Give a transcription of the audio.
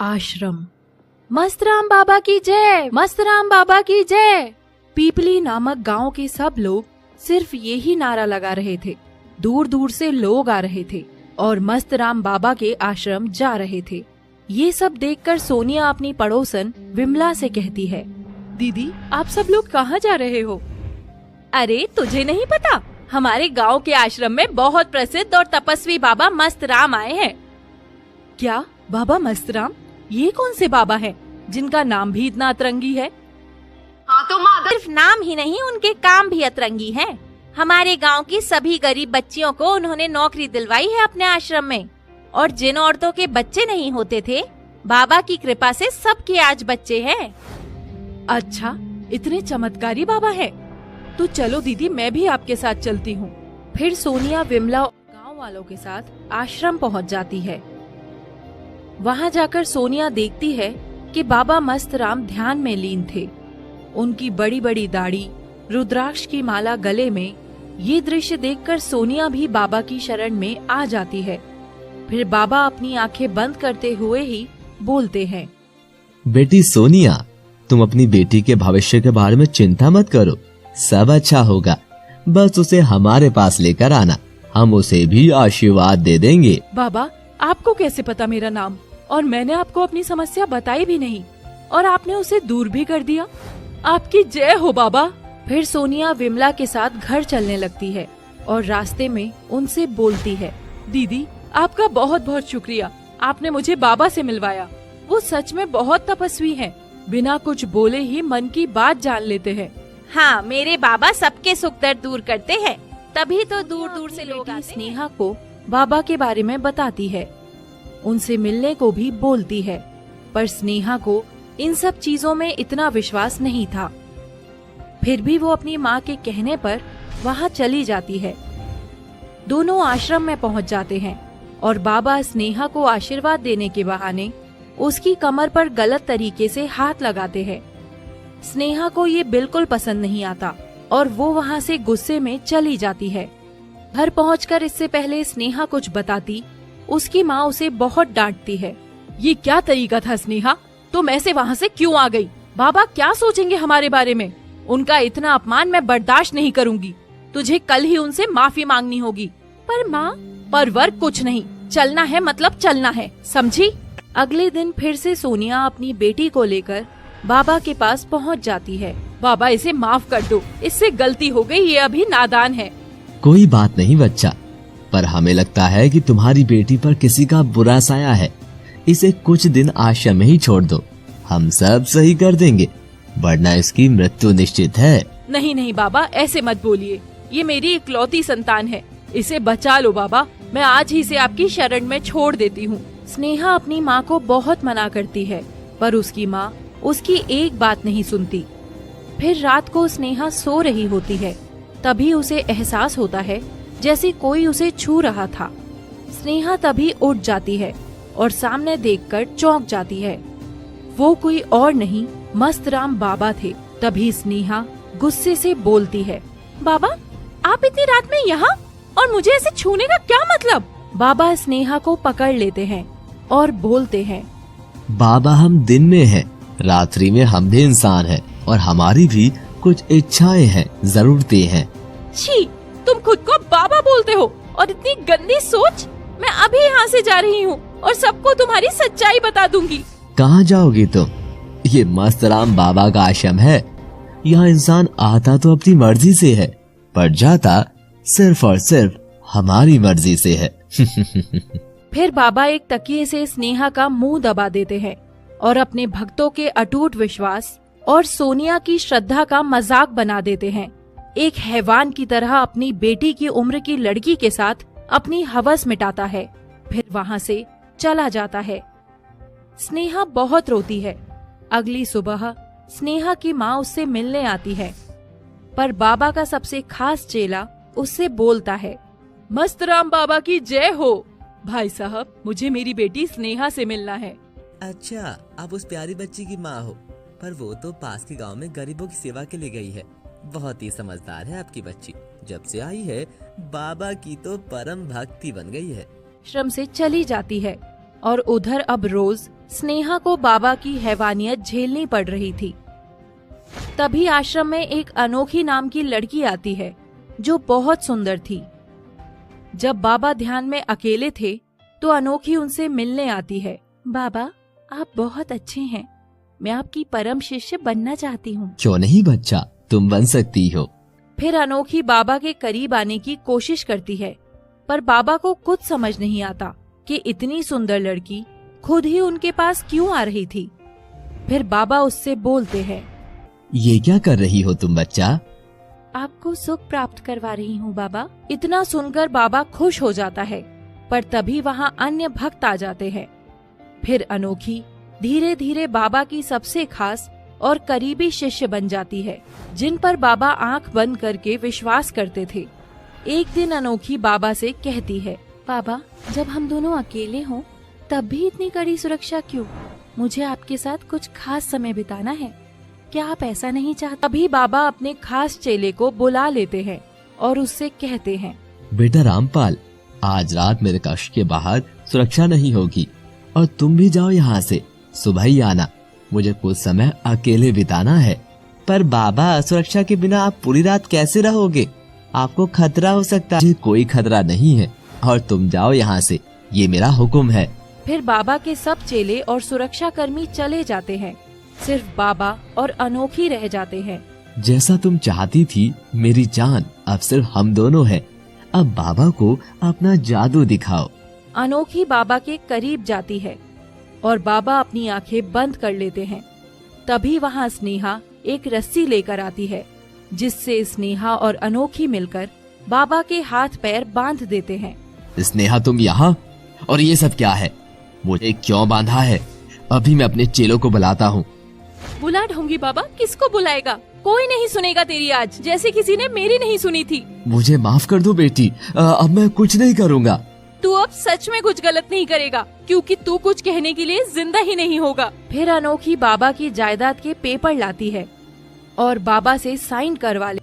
आश्रम। मस्त राम बाबा की जय, मस्त राम बाबा की जय। पीपली नामक गांव के सब लोग सिर्फ यही नारा लगा रहे थे। दूर दूर से लोग आ रहे थे और मस्त राम बाबा के आश्रम जा रहे थे। ये सब देखकर सोनिया अपनी पड़ोसन विमला से कहती है, दीदी आप सब लोग कहाँ जा रहे हो? अरे तुझे नहीं पता, हमारे गांव के आश्रम में बहुत प्रसिद्ध और तपस्वी बाबा मस्त राम आए हैं। क्या बाबा मस्त राम? ये कौन से बाबा हैं जिनका नाम भी इतना अतरंगी है? हाँ तो माँ, सिर्फ नाम ही नहीं, उनके काम भी अतरंगी हैं। हमारे गांव की सभी गरीब बच्चियों को उन्होंने नौकरी दिलवाई है अपने आश्रम में, और जिन औरतों के बच्चे नहीं होते थे, बाबा की कृपा से सबके आज बच्चे हैं। अच्छा, इतने चमत्कारी बाबा हैं। तो चलो दीदी, मैं भी आपके साथ चलती हूँ। फिर सोनिया विमला गांव वालों के साथ आश्रम पहुँच जाती है। वहाँ जाकर सोनिया देखती है कि बाबा मस्त राम ध्यान में लीन थे। उनकी बड़ी बड़ी दाढ़ी, रुद्राक्ष की माला गले में। ये दृश्य देखकर सोनिया भी बाबा की शरण में आ जाती है। फिर बाबा अपनी आंखें बंद करते हुए ही बोलते हैं, बेटी सोनिया, तुम अपनी बेटी के भविष्य के बारे में चिंता मत करो, सब अच्छा होगा। बस उसे हमारे पास लेकर आना, हम उसे भी आशीर्वाद दे देंगे। बाबा आपको कैसे पता मेरा नाम? और मैंने आपको अपनी समस्या बताई भी नहीं और आपने उसे दूर भी कर दिया। आपकी जय हो बाबा। फिर सोनिया विमला के साथ घर चलने लगती है और रास्ते में उनसे बोलती है, दीदी आपका बहुत बहुत शुक्रिया, आपने मुझे बाबा से मिलवाया। वो सच में बहुत तपस्वी हैं, बिना कुछ बोले ही मन की बात जान लेते हैं। हाँ, मेरे बाबा सबके सुख दर्द दूर करते हैं, तभी तो दूर दूर से लोग आते हैं। स्नेहा को बाबा के बारे में बताती है, उनसे मिलने को भी बोलती है, पर स्नेहा को इन सब चीजों में इतना विश्वास नहीं था। फिर भी वो अपनी माँ के कहने पर वहाँ चली जाती है। दोनों आश्रम में पहुँच जाते हैं और बाबा स्नेहा को आशीर्वाद देने के बहाने उसकी कमर पर गलत तरीके से हाथ लगाते हैं। स्नेहा को ये बिल्कुल पसंद नहीं आता और वो वहाँ से गुस्से में चली जाती है। घर पहुंचकर इससे पहले स्नेहा कुछ बताती, उसकी माँ उसे बहुत डांटती है। ये क्या तरीका था स्नेहा, तुम ऐसे वहाँ से क्यों आ गई? बाबा क्या सोचेंगे हमारे बारे में? उनका इतना अपमान मैं बर्दाश्त नहीं करूँगी। तुझे कल ही उनसे माफी मांगनी होगी। पर माँ, पर वर्क कुछ नहीं, चलना है मतलब चलना है, समझी? अगले दिन फिर से सोनिया अपनी बेटी को लेकर बाबा के पास पहुँच जाती है। बाबा इसे माफ कर दो, इससे गलती हो गई, ये अभी नादान है। कोई बात नहीं बच्चा, पर हमें लगता है कि तुम्हारी बेटी पर किसी का बुरा साया है। इसे कुछ दिन आश्रम में ही छोड़ दो, हम सब सही कर देंगे, वरना इसकी मृत्यु निश्चित है। नहीं नहीं बाबा, ऐसे मत बोलिए, ये मेरी इकलौती संतान है, इसे बचा लो बाबा। मैं आज ही से आपकी शरण में छोड़ देती हूँ। स्नेहा अपनी माँ को बहुत मना करती है, पर उसकी माँ उसकी एक बात नहीं सुनती। फिर रात को स्नेहा सो रही होती है, तभी उसे एहसास होता है जैसे कोई उसे छू रहा था। स्नेहा तभी उठ जाती है और सामने देखकर चौंक जाती है। वो कोई और नहीं, मस्त राम बाबा थे। तभी स्नेहा गुस्से से बोलती है, बाबा आप इतनी रात में यहाँ, और मुझे ऐसे छूने का क्या मतलब? बाबा स्नेहा को पकड़ लेते हैं और बोलते हैं, बाबा हम दिन में हैं, रात्रि में हम भी इंसान हैं और हमारी भी कुछ इच्छाएं हैं, जरूरतें हैं। छी, तुम खुद को बाबा बोलते हो और इतनी गंदी सोच। मैं अभी यहाँ से जा रही हूँ और सबको तुम्हारी सच्चाई बता दूंगी। कहाँ जाओगी तुम? ये मस्त राम बाबा का आश्रम है। यहाँ इंसान आता तो अपनी मर्जी से है, पर जाता सिर्फ और सिर्फ हमारी मर्जी से है। फिर बाबा एक तकिए से स्नेहा का मुंह दबा देते हैं और अपने भक्तों के अटूट विश्वास और सोनिया की श्रद्धा का मजाक बना देते हैं। एक हैवान की तरह अपनी बेटी की उम्र की लड़की के साथ अपनी हवस मिटाता है, फिर वहाँ से चला जाता है। स्नेहा बहुत रोती है। अगली सुबह स्नेहा की माँ उससे मिलने आती है, पर बाबा का सबसे खास चेला उससे बोलता है, मस्त राम बाबा की जय हो। भाई साहब, मुझे मेरी बेटी स्नेहा से मिलना है। अच्छा, आप उस प्यारी बच्ची की माँ हो, पर वो तो पास के गांव में गरीबों की सेवा के लिए गई है। बहुत ही समझदार है आपकी बच्ची, जब से आई है बाबा की तो परम भक्ति बन गई है। आश्रम से चली जाती है और उधर अब रोज स्नेहा को बाबा की हैवानियत झेलनी पड़ रही थी। तभी आश्रम में एक अनोखी नाम की लड़की आती है जो बहुत सुंदर थी। जब बाबा ध्यान में अकेले थे तो अनोखी उनसे मिलने आती है। बाबा, आप बहुत अच्छे हैं, मैं आपकी परम शिष्य बनना चाहती हूँ। क्यों नहीं बच्चा, तुम बन सकती हो। फिर अनोखी बाबा के करीब आने की कोशिश करती है, पर बाबा को कुछ समझ नहीं आता कि इतनी सुंदर लड़की खुद ही उनके पास क्यों आ रही थी। फिर बाबा उससे बोलते हैं, ये क्या कर रही हो तुम बच्चा? आपको सुख प्राप्त करवा रही हूँ बाबा। इतना सुनकर बाबा खुश हो जाता है, पर तभी वहाँ अन्य भक्त आ जाते हैं। फिर अनोखी धीरे धीरे बाबा की सबसे खास और करीबी शिष्य बन जाती है, जिन पर बाबा आंख बंद करके विश्वास करते थे। एक दिन अनोखी बाबा से कहती है, बाबा, जब हम दोनों अकेले हों तब भी इतनी कड़ी सुरक्षा क्यों? मुझे आपके साथ कुछ खास समय बिताना है, क्या आप ऐसा नहीं चाहते? अभी बाबा अपने खास चेले को बुला लेते हैं और उससे कहते हैं, बेटा रामपाल, आज रात मेरे कक्ष के बाहर सुरक्षा नहीं होगी और तुम भी जाओ यहाँ से, सुबह ही आना। मुझे कुछ समय अकेले बिताना है। पर बाबा, सुरक्षा के बिना आप पूरी रात कैसे रहोगे? आपको खतरा हो सकता है। मुझे कोई खतरा नहीं है और तुम जाओ यहाँ से, ये मेरा हुक्म है। फिर बाबा के सब चेले और सुरक्षा कर्मी चले जाते हैं, सिर्फ बाबा और अनोखी रह जाते हैं। जैसा तुम चाहती थी मेरी जान, अब सिर्फ हम दोनों हैं। अब बाबा को अपना जादू दिखाओ। अनोखी बाबा के करीब जाती है और बाबा अपनी आंखें बंद कर लेते हैं। तभी वहाँ स्नेहा एक रस्सी लेकर आती है, जिससे स्नेहा और अनोखी मिलकर बाबा के हाथ पैर बांध देते हैं। स्नेहा, तुम यहाँ? और ये सब क्या है? मुझे क्यों बांधा है? अभी मैं अपने चेलों को बुलाता हूँ। बुला ढूंगी बाबा, किसको बुलाएगा? कोई नहीं सुनेगा तेरी आज, जैसे किसी ने मेरी नहीं सुनी थी। मुझे माफ कर दो बेटी, अब मैं कुछ नहीं करूँगा। तू अब सच में कुछ गलत नहीं करेगा, क्योंकि तू कुछ कहने के लिए जिंदा ही नहीं होगा। फिर अनोखी बाबा की जायदाद के पेपर लाती है और बाबा से साइन करवा ले।